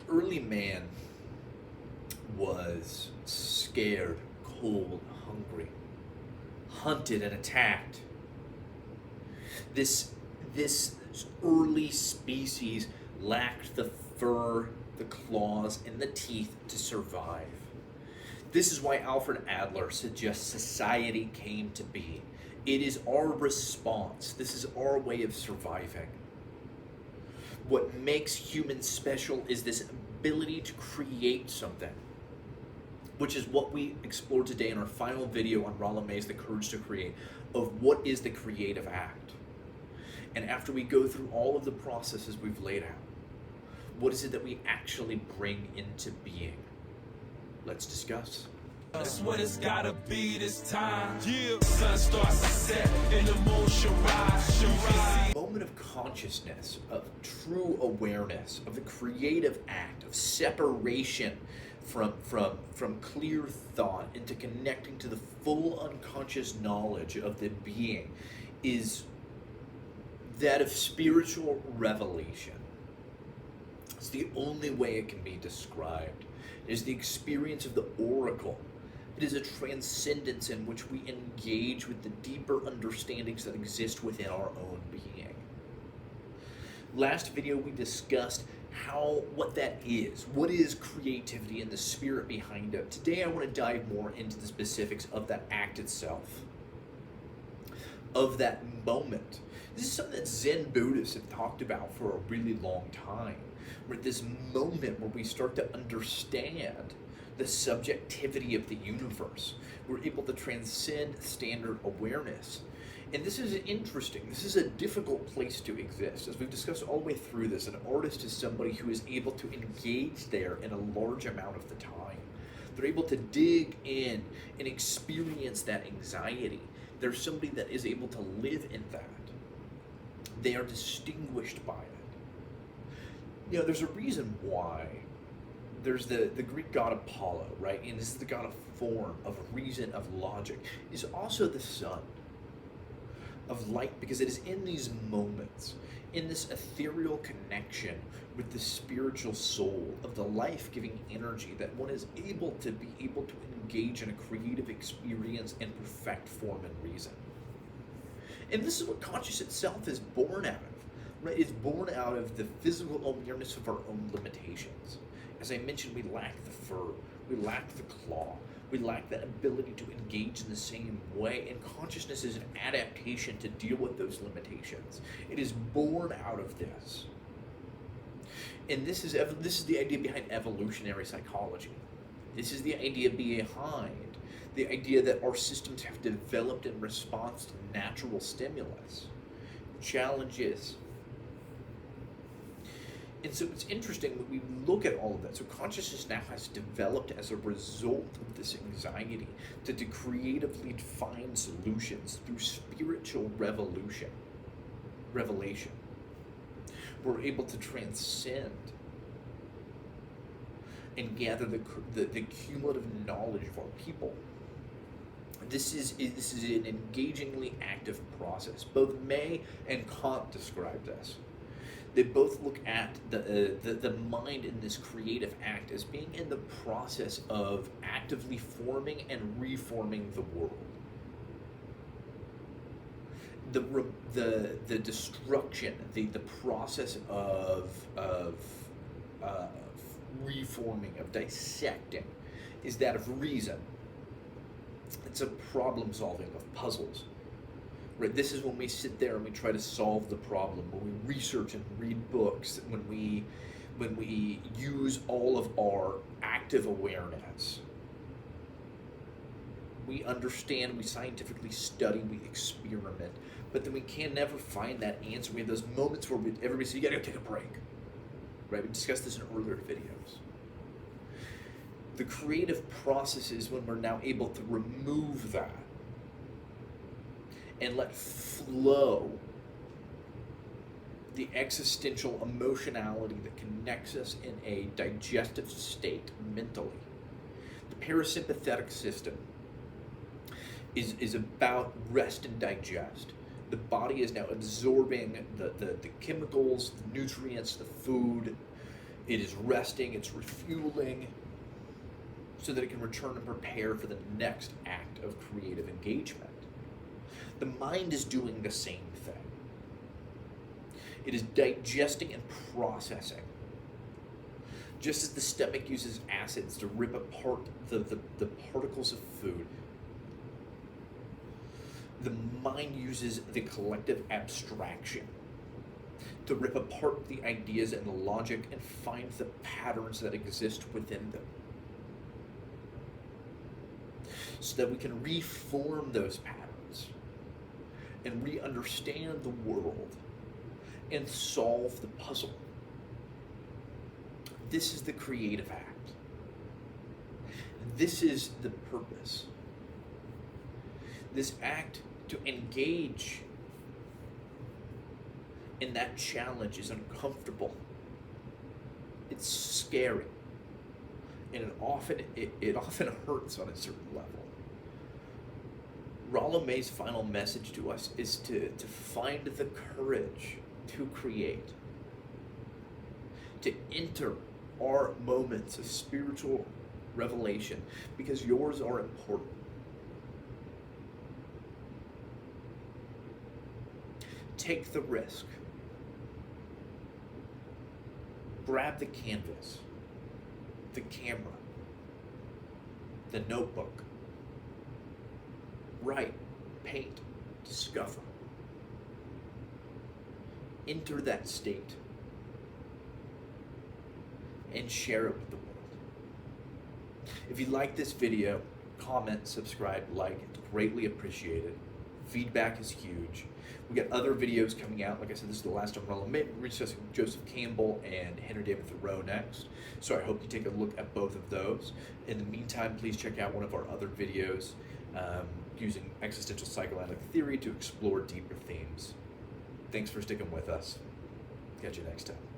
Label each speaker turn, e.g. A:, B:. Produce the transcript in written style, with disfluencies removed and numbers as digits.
A: Early man was scared, cold, hungry, hunted and attacked. This this early species lacked the fur, the claws, and the teeth to survive. This is why Alfred Adler suggests society came to be. It is our response. This is our way of surviving. What makes humans special is this ability to create something, which is what we explored today in our final video on Rollo May's The Courage to Create, of what is the creative act. And after we go through all of the processes we've laid out, what is it that we actually bring into being? Let's discuss.
B: That's what it's gotta be this time. Yeah. Sun starts to set and emotion rise.
A: Moment of consciousness, of true awareness, of the creative act, of separation from clear thought into connecting to the full unconscious knowledge of the being, is that of spiritual revelation. It's the only way it can be described. It is the experience of the oracle. It is a transcendence in which we engage with the deeper understandings that exist within our own being. Last video we discussed what that is. What is creativity and the spirit behind it? Today I want to dive more into the specifics of that act itself, of that moment. This is something that Zen Buddhists have talked about for a really long time. We're at this moment where we start to understand the subjectivity of the universe. We're able to transcend standard awareness. And this is interesting. This is a difficult place to exist. As we've discussed all the way through this, an artist is somebody who is able to engage there in a large amount of the time. They're able to dig in and experience that anxiety. There's somebody that is able to live in that. They are distinguished by it. You know, there's a reason why. There's the Greek god Apollo, right? And this is the god of form, of reason, of logic. He's also the sun of light, because it is in these moments, in this ethereal connection with the spiritual soul, of the life-giving energy, that one is able to engage in a creative experience and perfect form and reason. And this is what conscious itself is born out of, right? It's born out of the physical awareness of our own limitations. As I mentioned, we lack the fur, we lack the claw, we lack that ability to engage in the same way, and consciousness is an adaptation to deal with those limitations. It is born out of this. And this is the idea behind evolutionary psychology. This is the idea behind the idea that our systems have developed in response to natural stimulus, challenges. And so it's interesting when we look at all of that. So consciousness now has developed as a result of this anxiety to creatively find solutions through spiritual revelation. We're able to transcend and gather the cumulative knowledge of our people. This is an engagingly active process. Both May and Kant describe this. They both look at the mind in this creative act as being in the process of actively forming and reforming the world. The destruction, the process of reforming, of dissecting, is that of reason. It's a problem solving of puzzles. Right, this is when we sit there and we try to solve the problem, when we research and read books, when we use all of our active awareness. We understand, we scientifically study, we experiment, but then we can never find that answer. We have those moments where everybody says, you gotta go take a break. Right, we discussed this in earlier videos. The creative process is when we're now able to remove that and let flow the existential emotionality that connects us in a digestive state mentally. The parasympathetic system is about rest and digest. The body is now absorbing the chemicals, the nutrients, the food, It is resting, it's refueling, so that it can return and prepare for the next act of creative engagement. The mind is doing the same thing. It is digesting and processing. Just as the stomach uses acids to rip apart the particles of food, the mind uses the collective abstraction to rip apart the ideas and the logic and find the patterns that exist within them, so that we can reform those patterns and re-understand the world and solve the puzzle. This is the creative act. This is the purpose. This act to engage in that challenge is uncomfortable. It's scary. And it often hurts on a certain level. Rollo May's final message to us is to find the courage to create, to enter our moments of spiritual revelation, because yours are important. Take the risk. Grab the canvas, the camera, the notebook. Write, paint, discover. Enter that state and share it with the world. If you like this video, comment, subscribe, like. It's greatly appreciated. Feedback is huge. We got other videos coming out. Like I said, this is the last of Rollo May. We're discussing Joseph Campbell and Henry David Thoreau next. So I hope you take a look at both of those. In the meantime, please check out one of our other videos using existential psychoanalytic theory to explore deeper themes. Thanks for sticking with us. Catch you next time.